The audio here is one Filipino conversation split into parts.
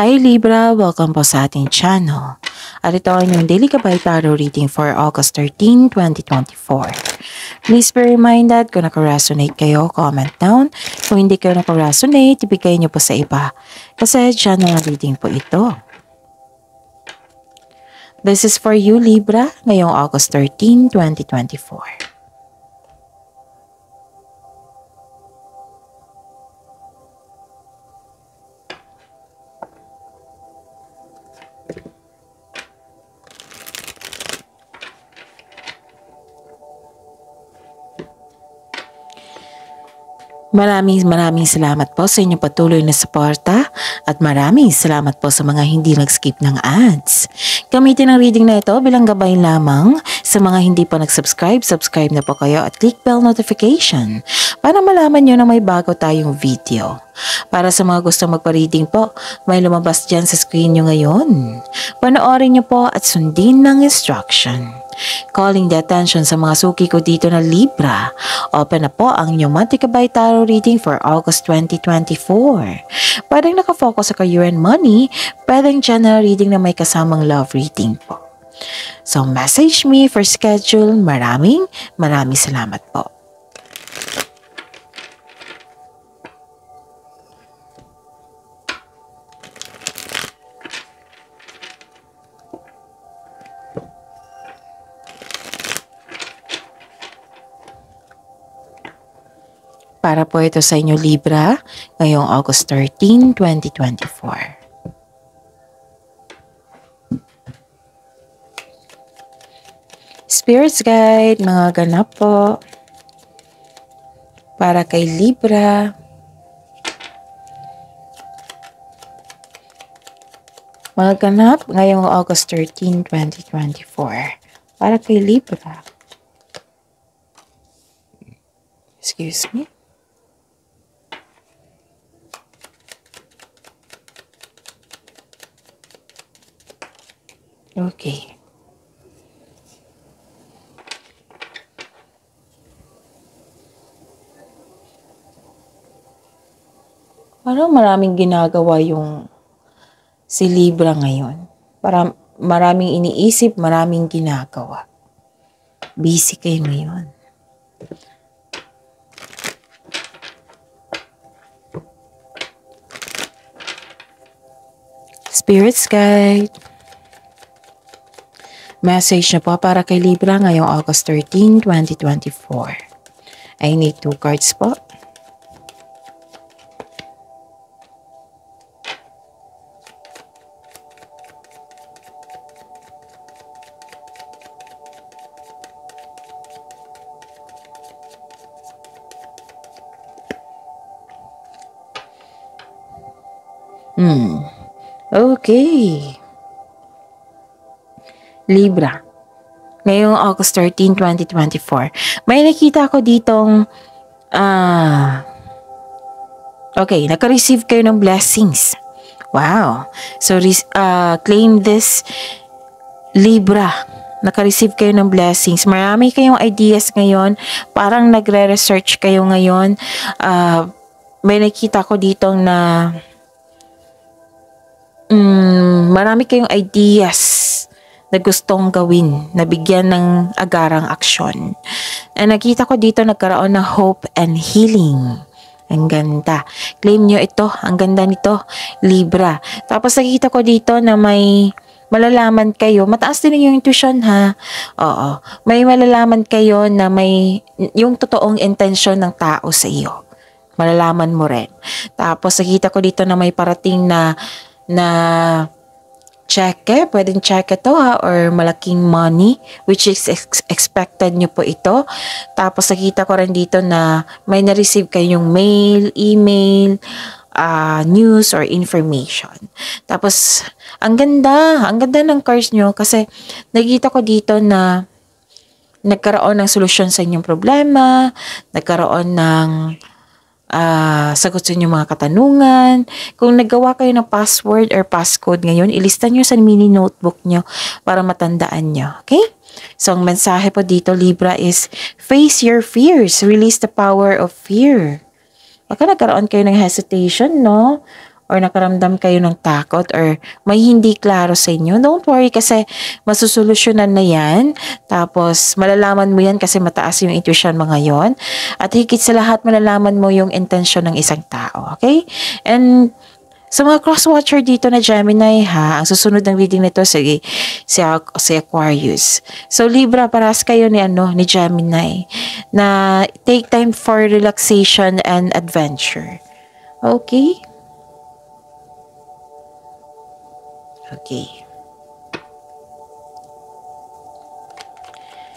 Hi Libra! Welcome po sa ating channel. At ito ay yung Daily Gabay Tarot Reading for August 13, 2024. Please be reminded kung naka-resonate kayo, comment down. Kung hindi kayo naka-resonate, ibigay niyo po sa iba. Kasi channel reading po ito. This is for you Libra ngayong August 13, 2024. Maraming salamat po sa inyong patuloy na suporta at maraming salamat po sa mga hindi nag-skip ng ads. Gamitin ang reading na ito bilang gabay lamang. Sa mga hindi pa nag-subscribe, subscribe na po kayo at click bell notification para malaman nyo na may bago tayong video. Para sa mga gusto magpa-reading po, may lumabas dyan sa screen nyo ngayon. Panoorin nyo po at sundin ng instruction. Calling the attention sa mga suki ko dito na Libra. Open na po ang inyong Monthly Gabay Tarot Reading for August 2024. Pwedeng nakafocus sa career and money, pwedeng general reading na may kasamang love reading po. So message me for schedule. Maraming salamat po. Para po ito sa inyo Libra, ngayong August 13, 2024. Spirits Guide, mga ganap po. Para kay Libra. Mga ganap ngayong August 13, 2024. Para kay Libra. Excuse me. Okay. Parang maraming ginagawa yung si Libra ngayon. Para maraming iniisip, maraming ginagawa. Busy kayo ngayon. Spirits Guide. Message na po para kay Libra ngayong August 13, 2024. I need 2 cards po. Okay. Libra, ngayong August 13, 2024, may nakita ko ditong, okay, naka-receive kayo ng blessings. Wow. So, claim this, Libra. Naka-receive kayo ng blessings. Marami kayong ideas ngayon. Parang nagre-research kayo ngayon. May nakita ko ditong na marami kayong ideas na gustong gawin, na bigyan ng agarang aksyon. And nakita ko dito nagkaroon ng hope and healing. Ang ganda. Claim nyo ito. Ang ganda nito, Libra. Tapos nakita ko dito na may malalaman kayo. Mataas din yung intuition ha. Oo. May malalaman kayo na may yung totoong intensyon ng tao sa iyo. Malalaman mo rin. Tapos nakita ko dito na may parating na cheque, pwedeng cheque to ha, or malaking money, which is expected nyo po ito. Tapos nakita ko rin dito na may na-receive kayong mail, email, news or information. Tapos, ang ganda ng cards nyo kasi nakita ko dito na nagkaroon ng solusyon sa inyong problema, nagkaroon ng sagot sa inyong mga katanungan. Kung naggawa kayo ng password or passcode ngayon, ilista nyo sa mini notebook nyo para matandaan nyo. Okay? So, ang mensahe po dito, Libra, is face your fears. Release the power of fear. Baka nagkaroon kayo ng hesitation, no? or nakaramdam kayo ng takot or may hindi klaro sa inyo, don't worry kasi masusolusyonan na yan. Tapos malalaman mo yan kasi mataas yung intuition mo ngayon. At higit sa lahat, malalaman mo yung intensyon ng isang tao. Okay? And sa mga cross-watcher dito na Gemini ha, ang susunod ng reading nito si Aquarius. So Libra, paras kayo ni Gemini na take time for relaxation and adventure. Okay? Okay.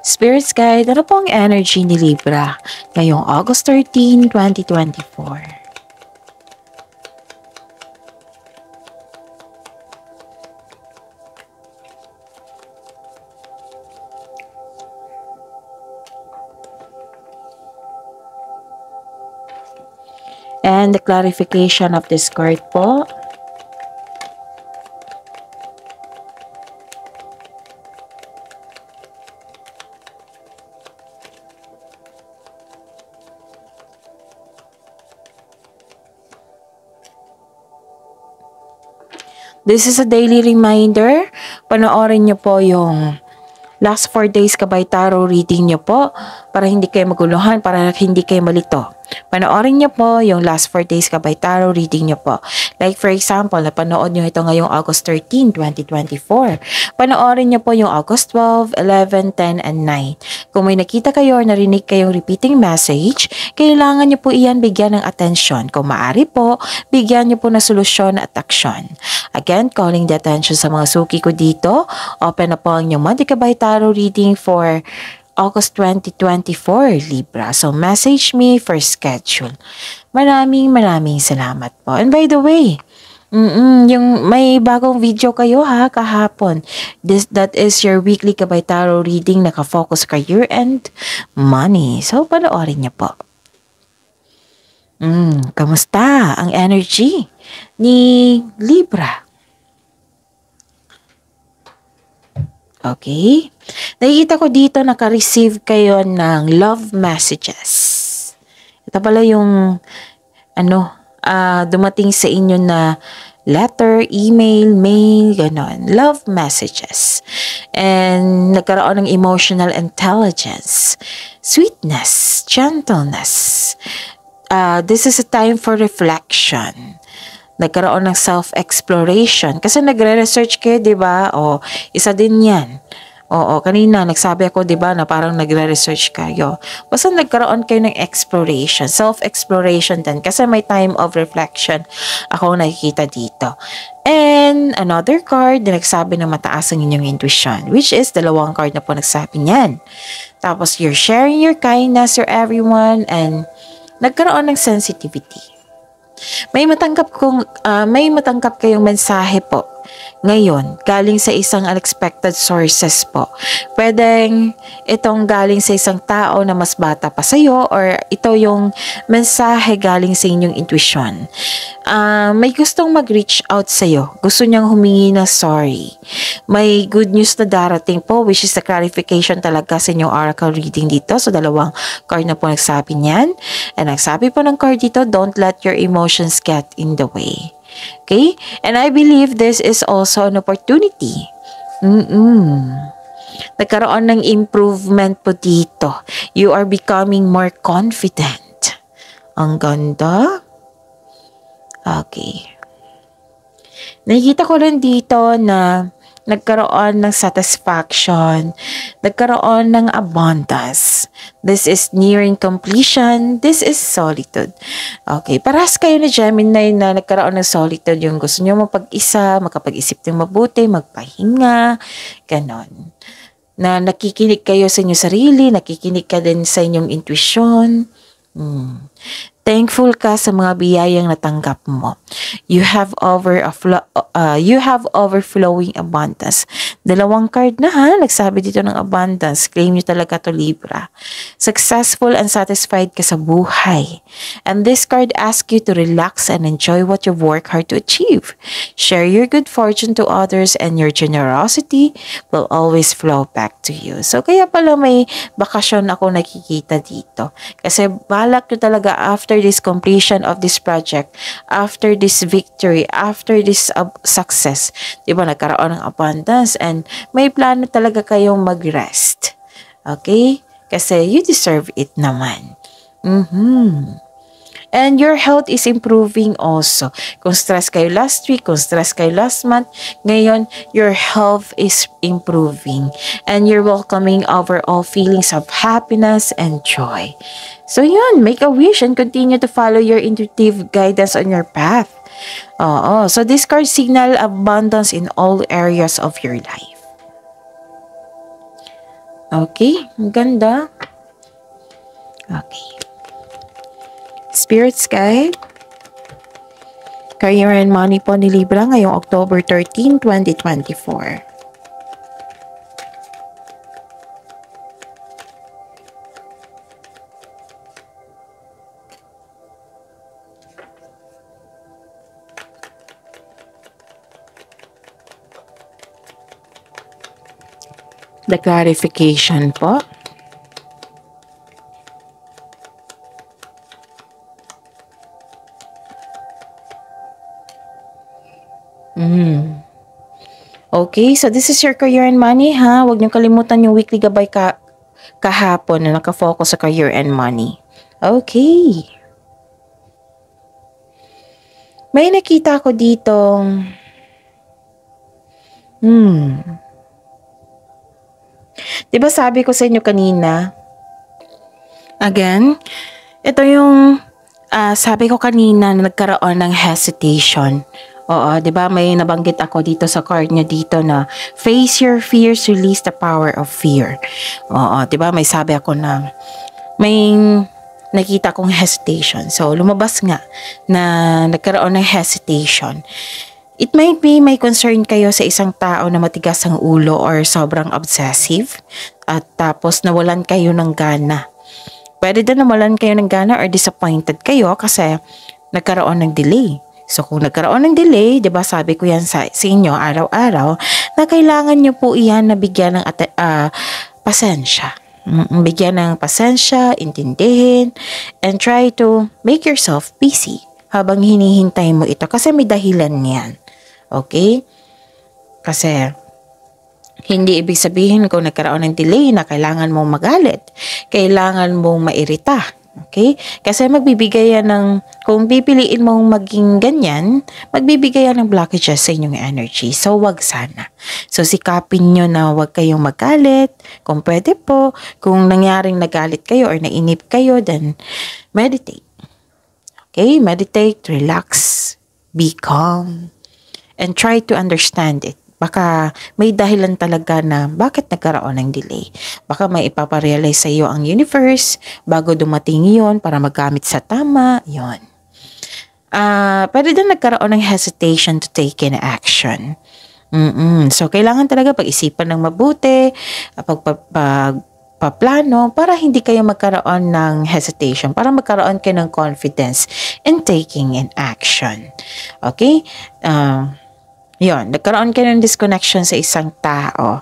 Spirits Guide, ano po ang energy ni Libra ngayong August 13, 2024? And the clarification of this card po. This is a daily reminder. Panoorin niyo po yung last 4 days Kabay Tarot reading niyo po para hindi kayo maguluhan, para hindi kayo malito. Panoorin niyo po yung last 4 days Kabay Tarot reading niyo po. Like for example, napanood niyo ito ngayong August 13, 2024. Panoorin niyo po yung August 12, 11, 10, and 9. Kung may nakita kayo or narinig kayong repeating message, kailangan niyo po iyan bigyan ng atensyon. Kung maaari po, bigyan niyo po ng solusyon at aksyon. Again, calling the attention sa mga suki ko dito. Open na po ang inyong Monthly Kabay Tarot reading for August 2024, Libra. So, message me for schedule. Maraming salamat po. And by the way, yung may bagong video kayo ha, kahapon. That is your weekly Kabay Tarot reading, naka-focus career and money. So, panoorin niyo po. Kamusta ang energy ni Libra? Okay. Nakikita ko dito naka-receive kayo ng love messages. Ito pala yung dumating sa inyo na letter, email, mail, ganon. Love messages. And nagkaroon ng emotional intelligence, sweetness, gentleness. This is a time for reflection. Nagkaroon ng self-exploration. Kasi nagre-research kayo, di ba? O, isa din yan. Oo, kanina nagsabi ako, di ba, na parang nagre-research kayo. Basta nagkaroon kayo ng exploration, self-exploration din. Kasi may time of reflection ako nakikita dito. And another card na nagsabi na mataas ang inyong intuition, which is dalawang card na po nagsabi niyan. Tapos you're sharing your kindness to everyone and nagkaroon ng sensitivity. May matanggap kayong mensahe po ngayon galing sa isang unexpected sources po. Pwedeng itong galing sa isang tao na mas bata pa sa'yo or ito yung mensahe galing sa inyong intuition. May gustong mag-reach out sa'yo. Gusto niyang humingi ng sorry. May good news na darating po, which is the clarification talaga sa inyong oracle reading dito. So, dalawang card na po nagsabi niyan. And nagsabi po ng card dito, don't let your emotions get in the way. Okay? And I believe this is also an opportunity. Nagkaroon ng improvement po dito. You are becoming more confident. Ang ganda. Okay. Nakikita ko rin dito na nagkaroon ng satisfaction, nagkaroon ng abundance. This is nearing completion. This is solitude. Okay, parehas kayo na Gemini na nagkaroon ng solitude. Yung gusto nyo mapag-isa, makapag-isip ng mabuti, magpahinga, ganon. Na nakikinig kayo sa inyong sarili, nakikinig ka din sa inyong intuition. Thankful ka sa mga biyayang natanggap mo. You have overflowing abundance. Dalawang card na ha, nagsabi dito ng abundance. Claim nyo talaga to Libra. Successful and satisfied ka sa buhay. And this card asks you to relax and enjoy what you work hard to achieve. Share your good fortune to others and your generosity will always flow back to you. So kaya pala may bakasyon ako nakikita dito. Kasi balak nyo talaga after this completion of this project, after this victory, after this success, di ba nagkaroon ng abundance and may plano talaga kayong mag-rest. Okay? Kasi you deserve it naman. And your health is improving also. Kung stress kayo last week, kung stress kayo last month, ngayon, your health is improving. And you're welcoming overall feelings of happiness and joy. So yun, make a wish and continue to follow your intuitive guidance on your path. So this card signal abundance in all areas of your life. Okay, ganda. Okay. Spirits Guide. Career and Money po ni Libra ngayong October 13, 2024. The clarification po. Okay, so this is your career and money ha. Huwag niyo kalimutan yung weekly gabay kahapon na nakafocus sa career and money. Okay. May nakita ko dito. Diba sabi ko sa inyo kanina? Again, ito yung sabi ko kanina na nagkaroon ng hesitation. Oo, 'di ba may nabanggit ako dito sa card niya dito na face your fears, release the power of fear. Oo, 'di ba may sabi ako na may nakita kong hesitation. So lumabas nga na nagkaroon ng hesitation. It might be may concern kayo sa isang tao na matigas ang ulo or sobrang obsessive at tapos nawalan kayo ng gana. Pwede din nawalan kayo ng gana or disappointed kayo kasi nagkaroon ng delay. So kung nagkaroon ng delay, 'di ba sabi ko yan sa inyo araw-araw na kailangan niyo po iyan na bigyan ng pasensya. Bigyan ng pasensya, intindihin, and try to make yourself busy habang hinihintay mo ito kasi may dahilan yan. Okay? Kasi hindi ibig sabihin kung nagkaroon ng delay na kailangan mong magalit, kailangan mong mairita. Okay? Kasi magbibigay yan ng, kung pipiliin mong maging ganyan, magbibigay yan ng blockages sa inyong energy. So, wag sana. So, sikapin nyo na wag kayong magalit. Kung pwede po, kung nangyaring nagalit kayo or nainip kayo, then meditate. Okay? Meditate, relax, be calm, and try to understand it. Baka may dahilan talaga na bakit nagkaroon ng delay. Baka may ipaparealize sa iyo ang universe bago dumating yon para magamit sa tama, yon. Pwede din nagkaroon ng hesitation to take in action. So, kailangan talaga pag-isipan ng mabuti, pagpaplano para hindi kayo magkaroon ng hesitation, para magkaroon kayo ng confidence in taking in action. Okay? Yon, nagkaroon kayo ng disconnection sa isang tao.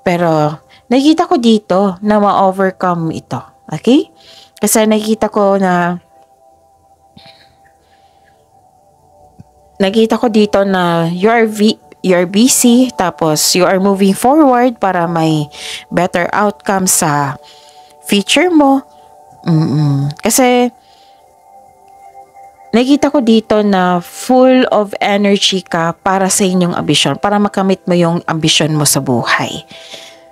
Pero, nakikita ko dito na ma-overcome ito. Okay? Kasi nakikita ko dito na you're busy, tapos you are moving forward para may better outcome sa future mo. Kasi, nakita ko dito na full of energy ka para sa inyong ambisyon, para makamit mo yung ambisyon mo sa buhay.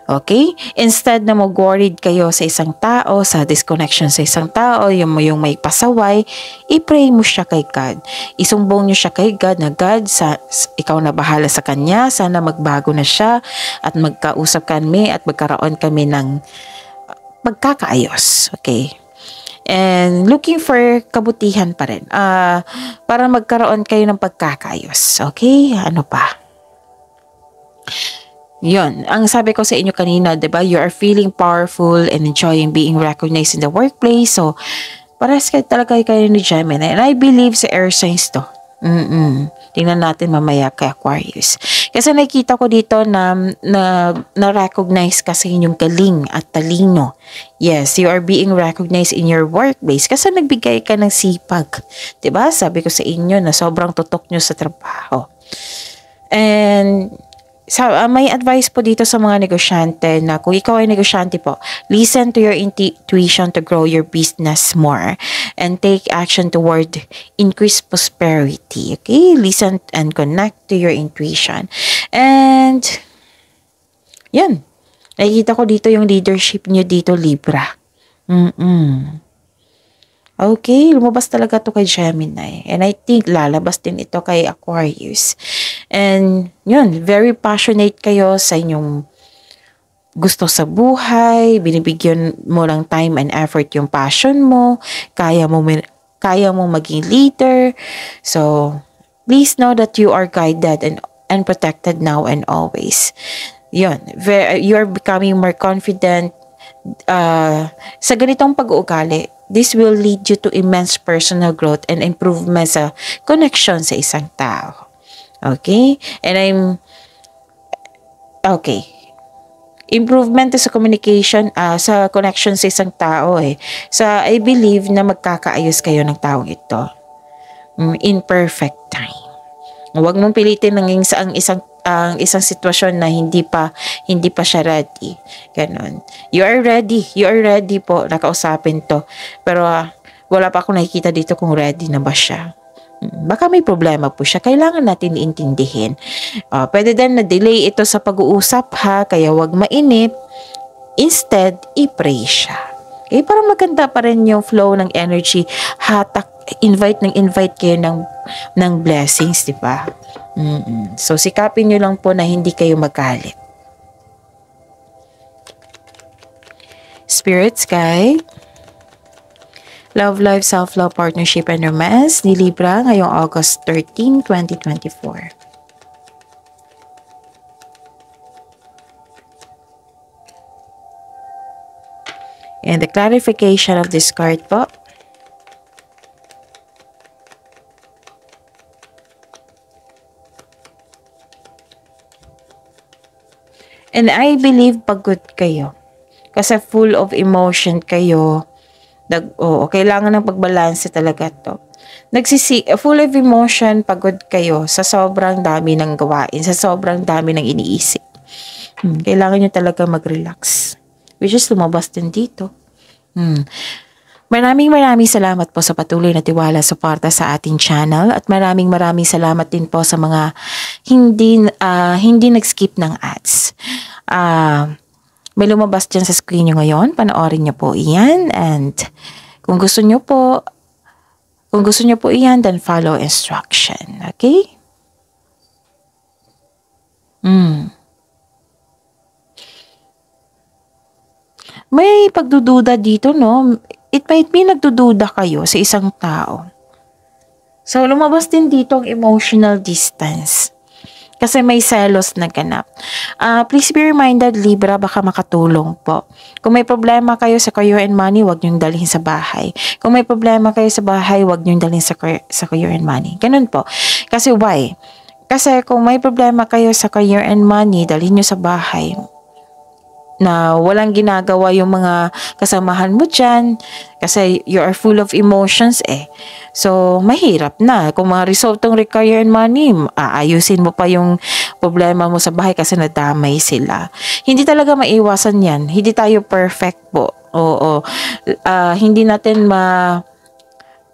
Okay? Instead na mag-worried kayo sa isang tao, sa disconnection sa isang tao, yung may pasaway, i-pray mo siya kay God. Isumbong niyo siya kay God na God, ikaw na bahala sa kanya, sana magbago na siya at magkausap kami at magkaroon kami ng pagkakaayos. Okay? And looking for kabutihan pa rin. Para magkaroon kayo ng pagkakaayos. Okay? Ano pa? Yun. Ang sabi ko sa inyo kanina, diba? You are feeling powerful and enjoying being recognized in the workplace. So, parehas kayo talaga kayo ni Gemini. And I believe sa air signs to. Tingnan natin mamaya kay Aquarius. Kasi nakikita ko dito na recognize kasi yung galing at talino. Yes, you are being recognized in your workplace kasi nagbigay ka ng sipag. 'Di ba? Sabi ko sa inyo na sobrang tutok nyo sa trabaho. And may advice po dito sa mga negosyante na kung ikaw ay negosyante po, listen to your intuition to grow your business more and take action toward increased prosperity. Okay? Listen and connect to your intuition. And, yan. Nakikita ko dito yung leadership nyo dito, Libra. Okay, lumabas talaga to kay Gemini. And I think lalabas din ito kay Aquarius. And yun, very passionate kayo sa inyong gusto sa buhay, binibigyan mo ng time and effort yung passion mo, kaya mo maging leader. So, please know that you are guided and protected now and always. Yun, you are becoming more confident sa ganitong pag-uugali. This will lead you to immense personal growth and improvement sa connection sa isang tao. Okay? Improvement sa communication, sa connection sa isang tao I believe na magkakaayos kayo ng taong ito. In perfect time. Huwag mong pilitin ang isang sitwasyon na hindi pa siya ready. Ganon. You are ready po, nakausapin to. Pero wala pa akong nakikita dito kung ready na ba siya. Baka may problema po siya. Kailangan natin iintindihin. Pwede din na delay ito sa pag-uusap kaya wag mainip. Instead, i-pray siya. Okay, para maganda pa rin yung flow ng energy. Invite kayo ng blessings, di ba? So, sikapin nyo lang po na hindi kayo magalit. Spirits guide, love life, self-love, partnership, and romance ni Libra ngayong August 13, 2024. And the clarification of this card po. And I believe pagod kayo. Kasi full of emotion kayo. Kailangan ng pagbalanse talaga to. Full of emotion, pagod kayo sa sobrang dami ng gawain, sa sobrang dami ng iniisip. Kailangan nyo talaga mag-relax. Which is lumabas din dito. Maraming salamat po sa patuloy na tiwala, suporta sa ating channel, at maraming salamat din po sa mga hindi nag-skip ng ads. May lumabas dyan sa screen nyo ngayon, panoorin nyo po iyan, and kung gusto nyo po iyan, then follow instruction. Okay? May pagdududa dito, no? It might be nagdududa kayo sa isang tao. So, lumabas din dito ang emotional distance. Kasi may selos na ganap. Please be reminded, Libra, baka makatulong po. Kung may problema kayo sa career and money, huwag niyong dalhin sa bahay. Kung may problema kayo sa bahay, huwag niyong dalhin sa career and money. Ganun po. Kasi why? Kasi kung may problema kayo sa career and money, dalhin niyo sa bahay, na walang ginagawa yung mga kasamahan mo dyan kasi you are full of emotions So, mahirap na. Kung ma-resolve tong career and money, aayusin mo pa yung problema mo sa bahay kasi nadamay sila. Hindi talaga maiwasan yan. Hindi tayo perfect po. Oo.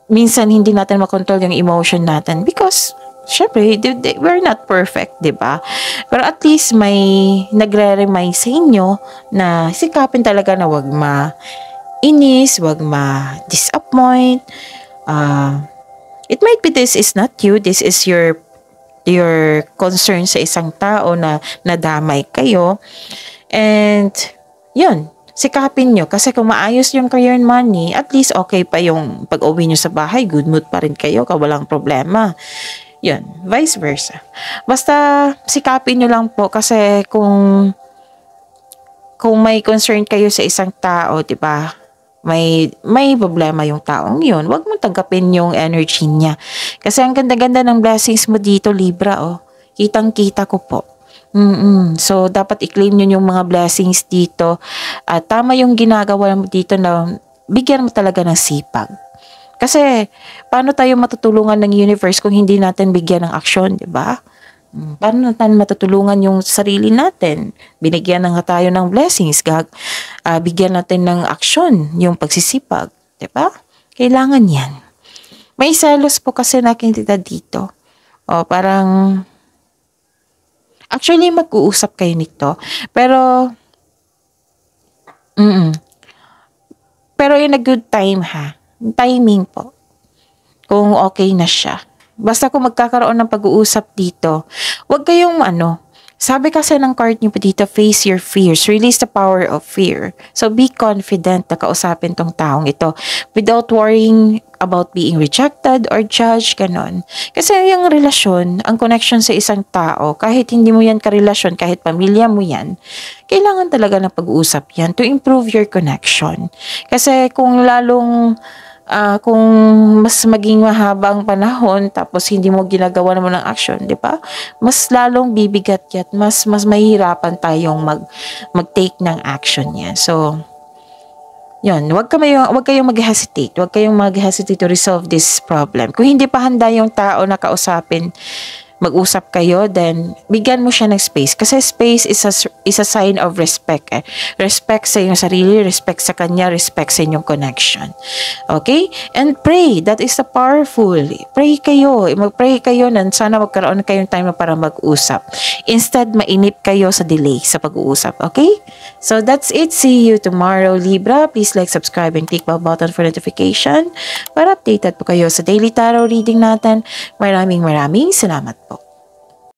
Minsan hindi natin makontrol yung emotion natin because syempre, we're not perfect, di ba? Pero at least may nagre-remind sa inyo na sikapin talaga na wag ma-inis, wag ma-disappoint. It might be this is not you, this is your concern sa isang tao na nadamay kayo. And, yun, sikapin nyo. Kasi kung maayos yung career and money, at least okay pa yung pag-uwi nyo sa bahay, good mood pa rin kayo, walang problema. Yun, vice versa. Basta sikapin nyo lang po kasi kung may concern kayo sa isang tao, 'di ba? may problema yung taong yun, wag mo tanggapin yung energy niya. Kasi ang ganda-ganda ng blessings mo dito, Libra, oh. Kitang-kita ko po. So, dapat i-claim nyo yung mga blessings dito. At tama yung ginagawa mo dito na bigyan mo talaga ng sipag. Kasi, paano tayo matutulungan ng universe kung hindi natin bigyan ng aksyon, di ba? Paano natin matutulungan yung sarili natin? Binigyan na nga tayo ng blessings, bigyan natin ng aksyon, yung pagsisipag, di ba? Kailangan yan. May selos po kasi nakikita dito. O, parang, actually, mag-uusap kayo nito. Pero, pero in a good time ha. Timing po. Kung okay na siya. Basta kung magkakaroon ng pag-uusap dito, huwag kayong sabi kasi ng card niyo po dito, face your fears, release the power of fear. So be confident na kausapin tong taong ito without worrying about being rejected or judged, ganon. Kasi yung relasyon, ang connection sa isang tao, kahit hindi mo yan karelasyon, kahit pamilya mo yan, kailangan talaga ng pag-uusap yan to improve your connection. Kasi kung kung mas maging mahabang panahon tapos hindi mo ginagawa naman ng action, di ba? Mas lalong bibigat yan, mas mahihirapan tayong mag-take ng action yan. So, yun, wag kayong mag-hesitate. Wag kayong mag-hesitate to resolve this problem. Kung hindi pa handa yung tao na kausapin, mag-usap kayo, then bigyan mo siya ng space. Kasi space is a sign of respect. Respect sa iyong sarili, respect sa kanya, respect sa inyong connection. Okay? And pray. That is the powerful. Pray kayo. Mag-pray kayo na sana magkaroon kayong time para mag-usap. Instead, mainip kayo sa delay sa pag-uusap. Okay? So that's it. See you tomorrow, Libra. Please like, subscribe, and click bell button for notification para updated po kayo sa daily tarot reading natin. Maraming salamat.